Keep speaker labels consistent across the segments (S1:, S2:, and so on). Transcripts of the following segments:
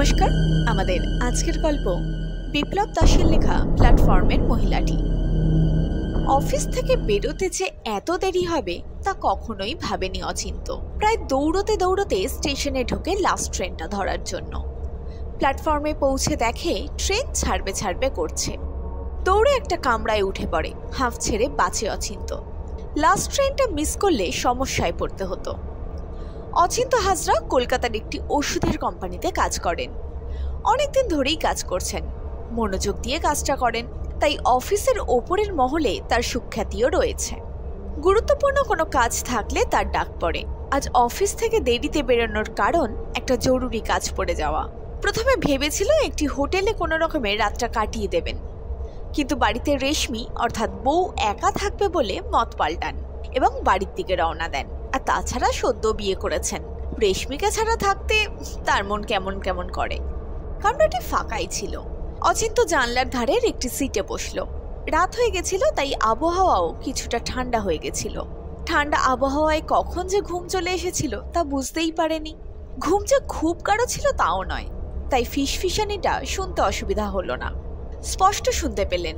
S1: নমস্কার। আমাদের আজকের গল্প বিপ্লব দাসের লেখা প্ল্যাটফর্মের মহিলাটি। অফিস থেকে বেরোতে যে এত দেরি হবে তা কখনোই ভাবেনি অচিন্ত। প্রায় দৌড়তে দৌড়তে স্টেশনে ঢোকে লাস্ট ট্রেনটা ধরার জন্য। প্ল্যাটফর্মে পৌঁছে দেখে ট্রেন ছাড়বে করছে। দৌড়ে একটা কামরায় উঠে পড়ে, হাঁফ ছেড়ে বাঁচে অচিন্ত। লাস্ট ট্রেনটা মিস করলে সমস্যায় পড়তে হতো। অচিন্ত হাজরা কলকাতার একটি ওষুধের কোম্পানিতে কাজ করেন। অনেকদিন ধরেই কাজ করছেন, মনোযোগ দিয়ে কাজটা করেন, তাই অফিসের ওপরের মহলে তার সুখ্যাতিও রয়েছে। গুরুত্বপূর্ণ কোনো কাজ থাকলে তার ডাক পড়ে। আজ অফিস থেকে দেরিতে বেরোনোর কারণ একটা জরুরি কাজ পড়ে যাওয়া। প্রথমে ভেবেছিল একটি হোটেলে কোনো রকমে রাতটা কাটিয়ে দেবেন, কিন্তু বাড়িতে রেশমি অর্থাৎ বউ একা থাকবে বলে মত পাল্টান এবং বাড়ির দিকে রওনা দেন। আর তাছাড়া সদ্য বিয়ে করেছেন, রেশমিকে ছাড়া থাকতে তার মন কেমন কেমন করে। কামরাটি ফাঁকাই ছিল। অচিন্ত জানলার ধারের একটি সিটে বসলো। রাত হয়ে গেছিল, তাই আবহাওয়াও কিছুটা ঠান্ডা হয়ে গেছিল। ঠান্ডা আবহাওয়ায় কখন যে ঘুম চলে এসেছিল তা বুঝতেই পারেনি। ঘুম যে খুব গাঢ় ছিল তাও নয়, তাই ফিসফিসানিটা শুনতে অসুবিধা হলো না। স্পষ্ট শুনতে পেলেন,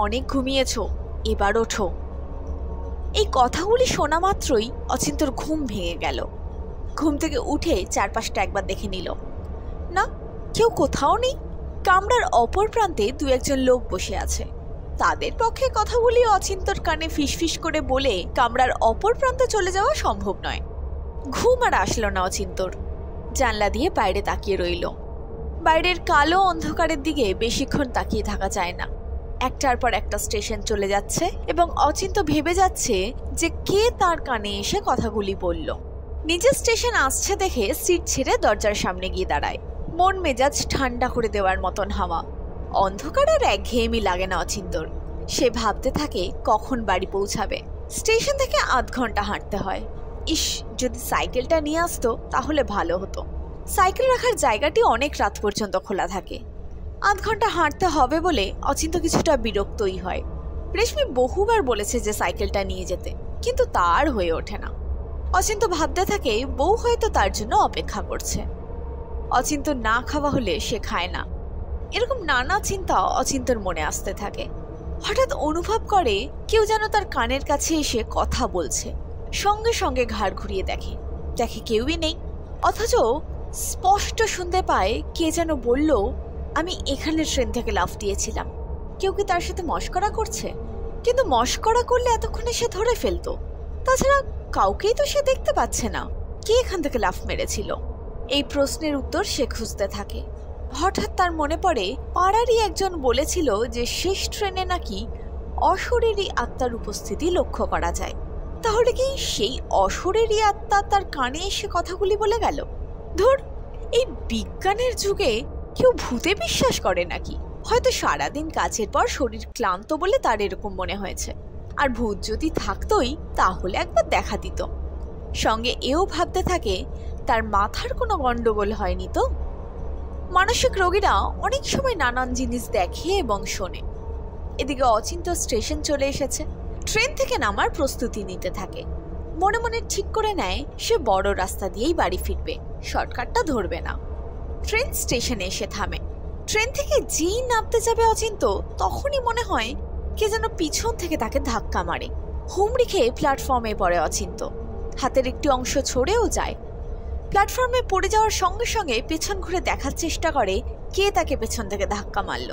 S1: অনেক ঘুমিয়েছ, এবার ওঠো। এই কথাগুলি শোনা মাত্রই অচিন্তর ঘুম ভেঙে গেল। ঘুম থেকে উঠে চারপাশটা একবার দেখে নিল। না, কেউ কোথাও নেই। কামরার অপর প্রান্তে দু একজন লোক বসে আছে। তাদের পক্ষে কথাগুলি অচিন্তর কানে ফিসফিস করে বলে কামরার অপর প্রান্তে চলে যাওয়া সম্ভব নয়। ঘুম আর আসলো না অচিন্তর। জানলা দিয়ে বাইরে তাকিয়ে রইল। বাইরের কালো অন্ধকারের দিকে বেশিক্ষণ তাকিয়ে থাকা যায় না। একটার পর একটা স্টেশন চলে যাচ্ছে এবং অচিন্ত ভেবে যাচ্ছে যে কে তার কানে এসে কথাগুলি বলল। নিজের স্টেশন আসছে দেখে সিট ছেড়ে দরজার সামনে গিয়ে দাঁড়ায়। মন মেজাজ ঠান্ডা করে দেওয়ার মতন হাওয়া। অন্ধকার আর একঘেয়েমি লাগে না অচিন্তর। সে ভাবতে থাকে কখন বাড়ি পৌঁছাবে। স্টেশন থেকে আধ ঘন্টা হাঁটতে হয়। ইস, যদি সাইকেলটা নিয়ে আসতো তাহলে ভালো হতো। সাইকেল রাখার জায়গাটি অনেক রাত পর্যন্ত খোলা থাকে। আধ ঘন্টা হাঁটতে হবে বলে অচিন্ত কিছুটা বিরক্তই হয়। রেশমি বহুবার বলেছে যে সাইকেলটা নিয়ে যেতে, কিন্তু তার হয়ে ওঠে না। অচিন্ত ভাবতে থাকে বউ হয়তো তার জন্য অপেক্ষা করছে। অচিন্ত না খাওয়া হলে সে খায় না। এরকম নানা চিন্তা অচিন্তর মনে আসতে থাকে। হঠাৎ অনুভব করে কেউ যেন তার কানের কাছে এসে কথা বলছে। সঙ্গে সঙ্গে ঘাড় ঘুরিয়ে দেখে কেউই নেই। অথচ স্পষ্ট শুনতে পায় কে যেন বলল, আমি এখানে ট্রেন থেকে লাফ দিয়েছিলাম। কেউ কি তার সাথে মশকরা করছে? কিন্তু মশকরা করলে এতক্ষণে সে ধরে ফেলতো। তাছাড়া কাউকেই তো সে দেখতে পাচ্ছে না। কে এখান থেকে লাফ মেরেছিল? এই প্রশ্নের উত্তর সে খুঁজতে থাকে। হঠাৎ তার মনে পড়ে পাড়ারই একজন বলেছিল যে শেষ ট্রেনে নাকি অশরীরী আত্মার উপস্থিতি লক্ষ্য করা যায়। তাহলে কি সেই অশরীরী আত্মা তার কানে এসে কথাগুলি বলে গেল? ধুর, এই বিজ্ঞানের যুগে কেউ ভূতে বিশ্বাস করে নাকি? হয়তো সারাদিন কাজের পর শরীর ক্লান্ত বলে তার এরকম মনে হয়েছে। আর ভূত যদি থাকতোই তাহলে একবার দেখা দিত। সঙ্গে এও ভাবতে থাকে তার মাথার কোনো গন্ডগোল হয়নি তো। মানসিক রোগীরা অনেক সময় নানান জিনিস দেখে এবং শোনে। এদিকে অচিন্ত স্টেশন চলে এসেছে। ট্রেন থেকে নামার প্রস্তুতি নিতে থাকে। মনে মনে ঠিক করে নেয় সে বড় রাস্তা দিয়েই বাড়ি ফিরবে, শর্টকাটটা ধরবে না। ট্রেন স্টেশনে এসে থামে। ট্রেন থেকে যেই নামতে যাবে অচিন্ত, তখনই মনে হয় কে যেন পিছন থেকে তাকে ধাক্কা মারে। হুমড়ি খেয়ে প্ল্যাটফর্মে পড়ে অচিন্ত। হাতের একটি অংশ ছড়েও যায়। প্ল্যাটফর্মে পড়ে যাওয়ার সঙ্গে সঙ্গে পেছন ঘুরে দেখার চেষ্টা করে কে তাকে পেছন থেকে ধাক্কা মারল,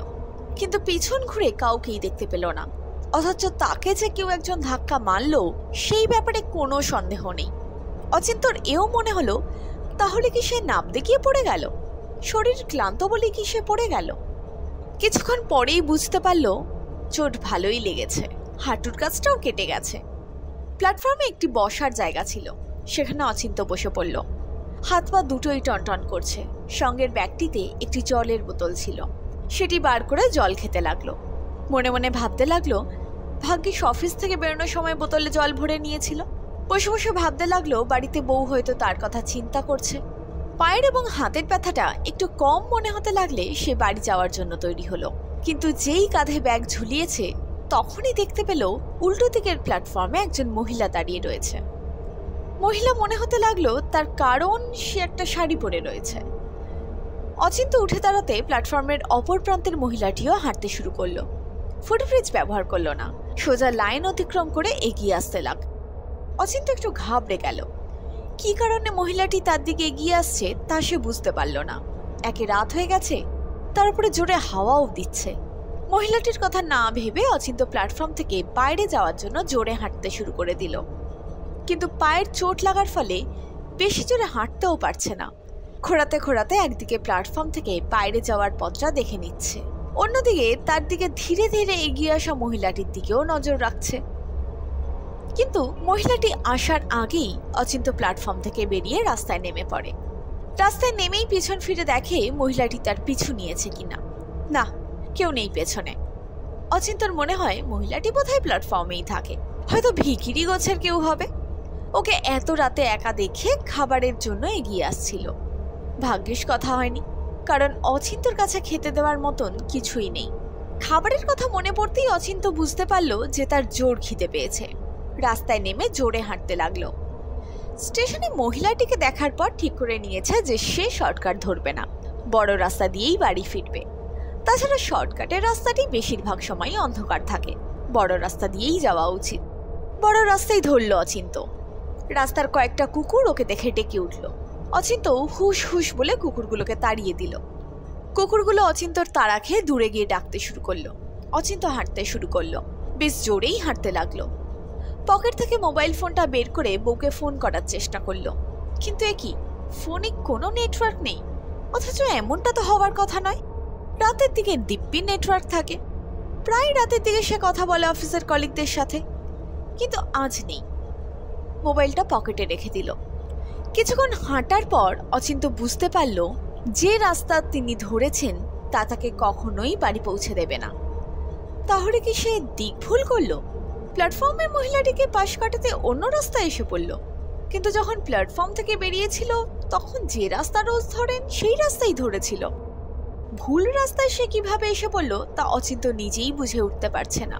S1: কিন্তু পিছন ঘুরে কাউকেই দেখতে পেল না। অথচ তাকে যে কেউ একজন ধাক্কা মারল সেই ব্যাপারে কোনো সন্দেহ নেই। অচিন্তর এও মনে হলো তাহলে কি সে নামতে গিয়ে পড়ে গেল? শরীর ক্লান্ত বলে কি সে পড়ে গেল? কিছুক্ষণ পরেই বুঝতে পারল চোট ভালোই লেগেছে, হাঁটুর কাছটাও কেটে গেছে। প্ল্যাটফর্মে একটি বসার জায়গা ছিল, সেখানে অচিন্ত বসে পড়ল। হাত পা দুটোই টনটন করছে। সঙ্গের ব্যাগটিতে একটি জলের বোতল ছিল, সেটি বার করে জল খেতে লাগলো। মনে মনে ভাবতে লাগলো ভাগ্যিস অফিস থেকে বেরোনোর সময় বোতলে জল ভরে নিয়েছিল। বসে বসে ভাবতে লাগলো বাড়িতে বউ হয়তো তার কথা চিন্তা করছে। পায়ের এবং হাতের ব্যথাটা একটু কম মনে হতে লাগলে সে বাড়ি যাওয়ার জন্য তৈরি হলো। কিন্তু যেই কাঁধে ব্যাগ ঝুলিয়েছে তখনই দেখতে পেল উল্টো দিকের প্ল্যাটফর্মে একজন মহিলা দাঁড়িয়ে রয়েছে। মহিলা মনে হতে লাগলো তার কারণ সে একটা শাড়ি পরে রয়েছে। অচিন্ত উঠে দাঁড়াতে প্ল্যাটফর্মের অপর প্রান্তের মহিলাটিও হাঁটতে শুরু করলো। ফুটব্রিজ ব্যবহার করলো না, সোজা লাইন অতিক্রম করে এগিয়ে আসতে লাগলো। অচিন্ত একটু ঘাবড়ে গেল। কি কারণে মহিলাটি তার দিকে এগিয়ে আসছে তা সে বুঝতে পারল না। একে রাত হয়ে গেছে, তার উপরে জোরে হাওয়াও দিচ্ছে। মহিলাটির কথা না ভেবে অচিন্ত প্ল্যাটফর্ম থেকে বাইরে যাওয়ার জন্য জোরে হাঁটতে শুরু করে দিল, কিন্তু পায়ের চোট লাগার ফলে বেশি জোরে হাঁটতেও পারছে না। খোঁড়াতে খোঁড়াতে একদিকে প্ল্যাটফর্ম থেকে বাইরে যাওয়ার পথটা দেখে নিচ্ছে, অন্যদিকে তার দিকে ধীরে ধীরে এগিয়ে আসা মহিলাটির দিকেও নজর রাখছে। কিন্তু মহিলাটি আসার আগেই অচিন্ত প্ল্যাটফর্ম থেকে বেরিয়ে রাস্তায় নেমে পড়ে। রাস্তায় নেমেই পিছন ফিরে দেখে মহিলাটি তার পিছু নিয়েছে কিনা। না, কেউ নেই পেছনে। অচিন্তর মনে হয় মহিলাটি বোধহয় প্ল্যাটফর্মেই থাকে, হয়তো ভিখিরি গোছের কেউ হবে। ওকে এত রাতে একা দেখে খাবারের জন্য এগিয়ে আসছিল। ভাগ্যিস কথা হয়নি, কারণ অচিন্তর কাছে খেতে দেওয়ার মতন কিছুই নেই। খাবারের কথা মনে পড়তেই অচিন্ত বুঝতে পারল যে তার জোর খিদে পেয়েছে। রাস্তায় নেমে জোরে হাঁটতে লাগলো। স্টেশনে মহিলাটিকে দেখার পর ঠিক করে নিয়েছে যে সে শর্টকাট ধরবে না, বড় রাস্তা দিয়েই বাড়ি ফিরবে। তাছাড়া শর্টকাটের রাস্তাটি বেশিরভাগ সময়ই অন্ধকার থাকে, বড় রাস্তা দিয়েই যাওয়া উচিত। বড় রাস্তাই ধরল অচিন্ত। রাস্তার কয়েকটা কুকুর ওকে দেখে ডেকে উঠল। অচিন্ত হুশ হুশ বলে কুকুরগুলোকে তাড়িয়ে দিল। কুকুরগুলো অচিন্তর তাড়া খেয়ে দূরে গিয়ে ডাকতে শুরু করলো। অচিন্ত হাঁটতে শুরু করলো, বেশ জোরেই হাঁটতে লাগলো। পকেট থেকে মোবাইল ফোনটা বের করে বউকে ফোন করার চেষ্টা করলো, কিন্তু এ কি, ফোনে কোনো নেটওয়ার্ক নেই। অথচ এমনটা তো হওয়ার কথা নয়। রাতের দিকে দিব্যি নেটওয়ার্ক থাকে, প্রায় রাতের দিকে সে কথা বলে অফিসের কলিগদের সাথে, কিন্তু আজ নেই। মোবাইলটা পকেটে রেখে দিল। কিছুক্ষণ হাঁটার পর অচিন্ত বুঝতে পারল যে রাস্তা তিনি ধরেছেন তা তাকে কখনোই বাড়ি পৌঁছে দেবে না। তাহলে কি সে দিক ভুল করলো? প্ল্যাটফর্মে মহিলাটিকে পাশ কাটাতে অন্য রাস্তায় এসে পড়ল, কিন্তু যখন প্ল্যাটফর্ম থেকে বেরিয়েছিল তখন যে রাস্তা রোজ ধরেন সেই রাস্তাই ধরেছিল। ভুল রাস্তায় সে কিভাবে এসে পড়ল তা অচিন্ত নিজেই বুঝে উঠতে পারছে না।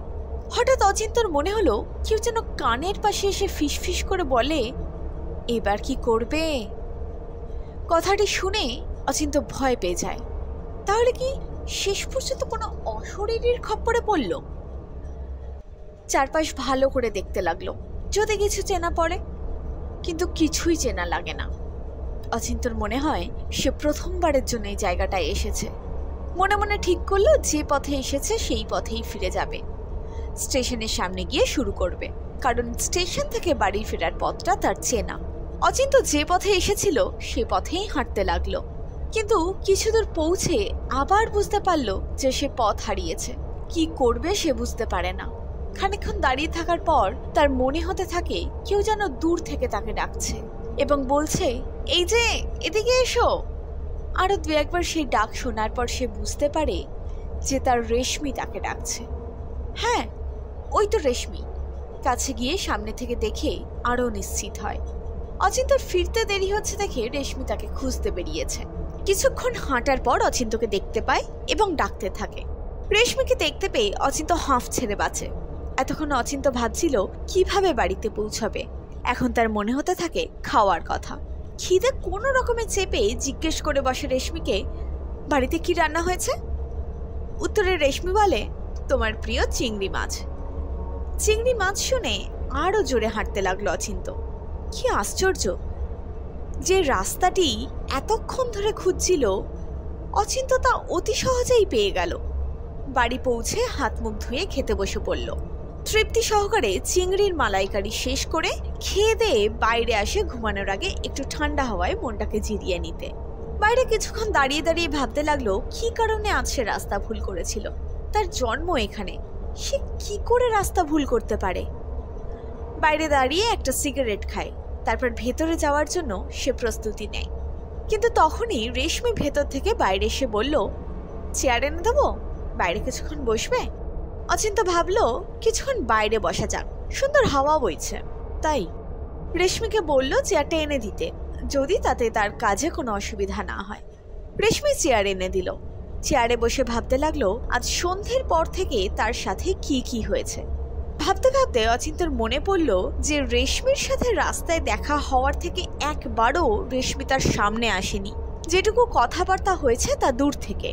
S1: হঠাৎ অচিন্তর মনে হলো কেউ যেন কানের পাশে এসে ফিসফিস করে বলে, এবার কি করবে? কথাটি শুনে অচিন্ত ভয় পেয়ে যায়। তাহলে কি শেষ পর্যন্ত কোনো অশরীরীর খপ্পরে পড়ল? চারপাশ ভালো করে দেখতে লাগলো, যদি কিছু চেনা পড়ে, কিন্তু কিছুই চেনা লাগে না। অচিন্তর মনে হয় সে প্রথমবারের জন্য এই জায়গাটায় এসেছে। মনে মনে ঠিক করলো যে পথে এসেছে সেই পথেই ফিরে যাবে। স্টেশনের সামনে গিয়ে শুরু করবে, কারণ স্টেশন থেকে বাড়ি ফেরার পথটা তার চেনা। অচিন্ত যে পথে এসেছিল সে পথেই হাঁটতে লাগলো, কিন্তু কিছু দূর পৌঁছে আবার বুঝতে পারলো যে সে পথ হারিয়েছে। কি করবে সে বুঝতে পারে না। খানিকক্ষণ দাঁড়িয়ে থাকার পর তার মনে হতে থাকে কেউ যেন দূর থেকে তাকে ডাকছে এবং বলছে, এই যে এদিকে এসো। আরো দু একবার সেই ডাক শোনার পর সে বুঝতে পারে যে তার রেশমি তাকে ডাকছে। হ্যাঁ, ওই তো রেশমি। কাছে গিয়ে সামনে থেকে দেখে আরো নিশ্চিত হয়। অচিন্তর ফিরতে দেরি হচ্ছে দেখে রেশমি তাকে খুঁজতে বেরিয়েছে। কিছুক্ষণ হাঁটার পর অচিন্তকে দেখতে পায় এবং ডাকতে থাকে। রেশমিকে দেখতে পেয়ে অচিন্ত হাঁফ ছেড়ে বাঁচে। এতক্ষণ অচিন্ত ভাবছিল কিভাবে বাড়িতে পৌঁছাবে। এখন তার মনে হতে থাকে খাওয়ার কথা। খিদে কোনো রকমে চেপে জিজ্ঞেস করে বসে রেশমিকে, বাড়িতে কি রান্না হয়েছে? উত্তরে রেশমি বলে, তোমার প্রিয় চিংড়ি মাছ। চিংড়ি মাছ শুনে আরো জোরে হাঁটতে লাগলো অচিন্ত। কি আশ্চর্য, যে রাস্তাটি এতক্ষণ ধরে খুঁজছিল অচিন্ত তা অতি সহজেই পেয়ে গেল। বাড়ি পৌঁছে হাত মুখ ধুয়ে খেতে বসে পড়ল। তৃপ্তি সহকারে চিংড়ির মালাইকারি শেষ করে খেয়ে দিয়ে বাইরে আসে ঘুমানোর আগে একটু ঠান্ডা হাওয়ায় মনটাকে জিরিয়ে নিতে। বাইরে কিছুক্ষণ দাঁড়িয়ে দাঁড়িয়ে ভাবতে লাগলো কি কারণে আজ সে রাস্তা ভুল করেছিল। তার জন্ম এখানে, সে কি করে রাস্তা ভুল করতে পারে? বাইরে দাঁড়িয়ে একটা সিগারেট খায়, তারপর ভেতরে যাওয়ার জন্য সে প্রস্তুতি নেয়। কিন্তু তখনই রেশমি ভেতর থেকে বাইরে এসে বলল, চেয়ার এনে দেবো, বাইরে কিছুক্ষণ বসবে? অচিন্ত ভাবলো কিছুক্ষণ বাইরে বসা যাক, সুন্দর হাওয়া বইছে। তাই রেশমিকে বলল চেয়ারটা এনে দিতে, যদি তাতে তার কাজে কোনো অসুবিধা না হয়। রেশমি চেয়ার এনে দিল। চেয়ারে বসে ভাবতে লাগলো আজ সন্ধ্যের পর থেকে তার সাথে কি কি হয়েছে। ভাবতে ভাবতে অচিন্তর মনে পড়ল যে রেশমির সাথে রাস্তায় দেখা হওয়ার থেকে একবারও রেশমি তার সামনে আসেনি। যেটুকু কথাবার্তা হয়েছে তা দূর থেকে।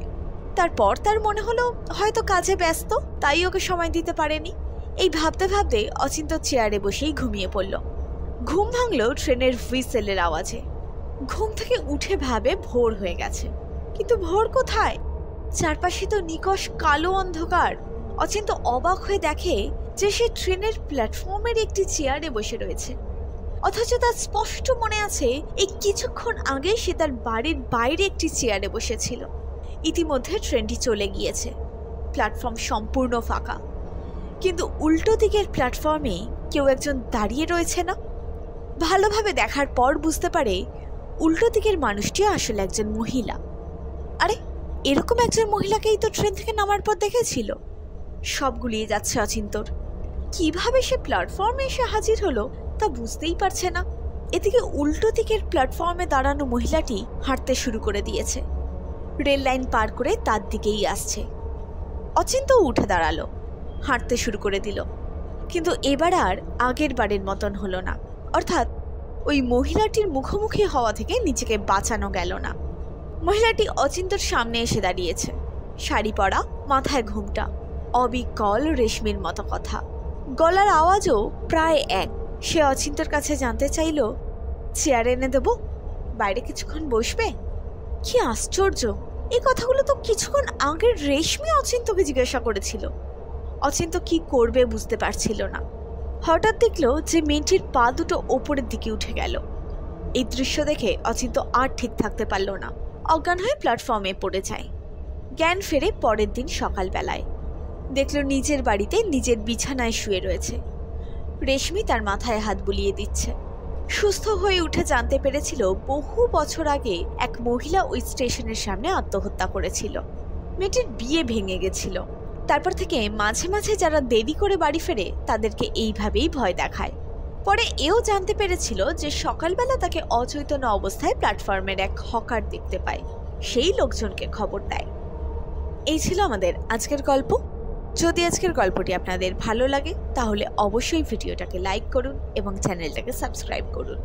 S1: তারপর তার মনে হলো হয়তো কাজে ব্যস্ত, তাই ওকে সময় দিতে পারেনি। এই ভাবতে ভাবতে অচিন্ত চেয়ারে বসেই ঘুমিয়ে পড়ল। ঘুম ভাঙল ট্রেনের হুইসেলের আওয়াজে। ঘুম থেকে উঠে ভাবে ভোর হয়ে গেছে, কিন্তু ভোর কোথায়? চারপাশে তো নিকষ কালো অন্ধকার। অচিন্ত অবাক হয়ে দেখে যে সে ট্রেনের প্ল্যাটফর্মের একটি চেয়ারে বসে রয়েছে, অথচ তার স্পষ্ট মনে আছে এই কিছুক্ষণ আগে সে তার বাড়ির বাইরে একটি চেয়ারে বসেছিল। ইতিমধ্যে ট্রেনটি চলে গিয়েছে, প্ল্যাটফর্ম সম্পূর্ণ ফাঁকা, কিন্তু উল্টো দিকের প্ল্যাটফর্মে কেউ একজন দাঁড়িয়ে রয়েছে না। ভালোভাবে দেখার পর বুঝতে পারে উল্টো দিকের মানুষটি আসলে একজন মহিলা। আরে, এরকম একজন মহিলাকেই তো ট্রেন থেকে নামার পর দেখেছিল। সব গুলিয়ে যাচ্ছে অচিন্তর। কিভাবে সে প্ল্যাটফর্মে এসে হাজির হলো তা বুঝতেই পারছে না। এদিকে উল্টো দিকের প্ল্যাটফর্মে দাঁড়ানো মহিলাটি হাঁটতে শুরু করে দিয়েছে, রেল লাইন পার করে তার দিকেই আসছে। অচিন্ত উঠে দাঁড়ালো, হাঁটতে শুরু করে দিল, কিন্তু এবার আর আগের বারের মতন হলো না। অর্থাৎ ওই মহিলাটির মুখোমুখি হওয়া থেকে নিজেকে বাঁচানো গেল না। মহিলাটি অচিন্তর সামনে এসে দাঁড়িয়েছে, শাড়ি পরা, মাথায় ঘোমটা, অবিকল রেশমির মতো কথা, গলার আওয়াজও প্রায় এক। সে অচিন্তর কাছে জানতে চাইল, চেয়ার এনে দেব, বাইরে কিছুক্ষণ বসবে? কি আশ্চর্য, এই কথাগুলো তো কিছুক্ষণ আগের রেশমি অচিন্তকে জিজ্ঞাসা করেছিল। অচিন্ত কি করবে বুঝতে পারছিল না। হঠাৎ দেখল যে মেয়েটির পা দুটো ওপরের দিকে উঠে গেল। এই দৃশ্য দেখে অচিন্ত আর ঠিক থাকতে পারল না, অজ্ঞান হয়ে প্ল্যাটফর্মে পড়ে যায়। জ্ঞান ফেরে পরের দিন সকালবেলায়, দেখল নিজের বাড়িতে নিজের বিছানায় শুয়ে রয়েছে। রেশমি তার মাথায় হাত বুলিয়ে দিচ্ছে। সুস্থ হয়ে উঠে জানতে পেরেছিল বহু বছর আগে এক মহিলা ওই স্টেশনের সামনে আত্মহত্যা করেছিল। মেয়েটির বিয়ে ভেঙে গেছিল। তারপর থেকে মাঝে মাঝে যারা দেরি করে বাড়ি ফেরে তাদেরকে এইভাবেই ভয় দেখায়। পরে এও জানতে পেরেছিল যে সকালবেলা তাকে অচৈতন্য অবস্থায় প্ল্যাটফর্মের এক হকার দেখতে পায়, সেই লোকজনকে খবর দেয়। এই ছিল আমাদের আজকের গল্প। যদি আজকের গল্পটি আপনাদের ভালো লাগে তাহলে অবশ্যই ভিডিওটাকে লাইক করুন এবং চ্যানেলটাকে সাবস্ক্রাইব করুন।